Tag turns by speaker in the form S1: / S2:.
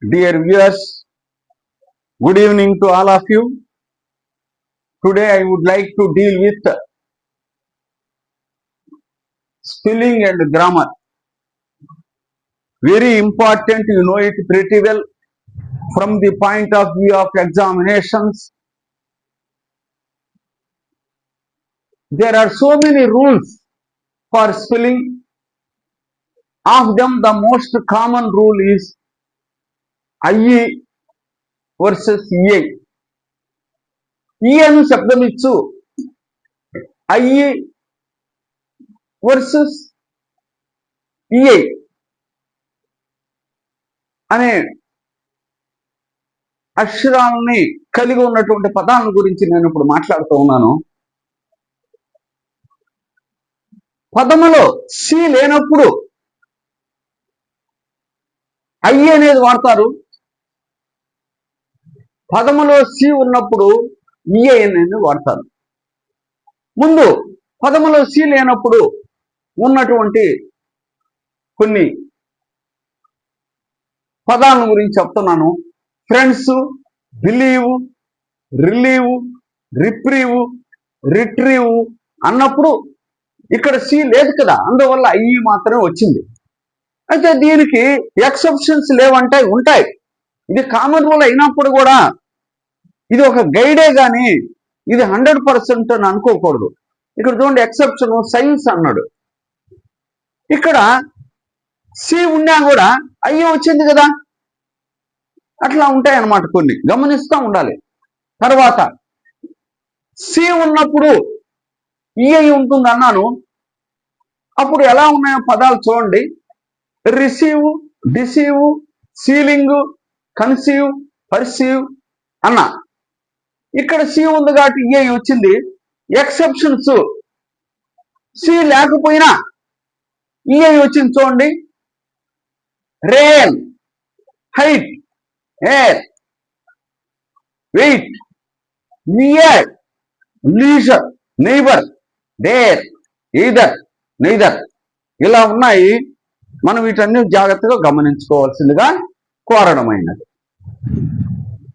S1: Dear viewers, good evening to all of you. Today I would like to deal with spelling and grammar. Very important, you know it pretty well from the point of view of examinations. There are so many rules for spelling. Of them, the most common rule is IE versus EI. E అను శబ్దం ఇచ్చు IE versus EI అనే అక్షరాలని కలిగి ఉన్నటువంటి పదాల గురించి నేను ఇప్పుడు మాట్లాడుతూ ఉన్నాను. పదములో సి లేనప్పుడు ఐ అనేది వాడతారు. పదములో సి ఉన్నప్పుడు ఈఐ అనేది వాడతారు. ముందు పదములో సి లేనప్పుడు ఉన్నటువంటి కొన్ని పదాల గురించి చెప్తున్నాను. Friends, believe, relieve, reprieve, retrieve అన్నప్పుడు ఇక్కడ సి లేదు కదా, అందువల్ల ఐ మాత్రమే వచ్చింది. అయితే దీనికి ఎక్సెప్షన్స్ లేవంటే ఉంటాయి. ఇది కామన్ రూల్ అయినప్పుడు కూడా ఇది ఒక గైడే కానీ ఇది 100% అని అనుకోకూడదు. ఇక్కడ చూడండి, ఎక్సెప్షన్ సైన్స్ అన్నాడు. ఇక్కడ సి ఉన్నా కూడా అయ్యో వచ్చింది కదా, అట్లా ఉంటాయి అన్నమాట. కొన్ని గమనిస్తూ ఉండాలి. తర్వాత సి ఉన్నప్పుడు ఈఐ ఉంటుంది అన్నాను. అప్పుడు ఎలా ఉన్నాయో పదాలు చూడండి. Receive, deceive, ceiling, conceive, perceive అన్న. ఇక్కడ సి ఉంది కాబట్టి ఈఐ వచ్చింది. ఎక్సెప్షన్స్ సి లేకపోయినా ఈఐ వచ్చింది చూడండి. Rein, height, heir, weight, near, leisure, neighbour, their, either, neither ఇలా ఉన్నాయి. మనం వీటన్ని జాగ్రత్తగా గమనించుకోవాల్సిందిగా కోరడమైనది.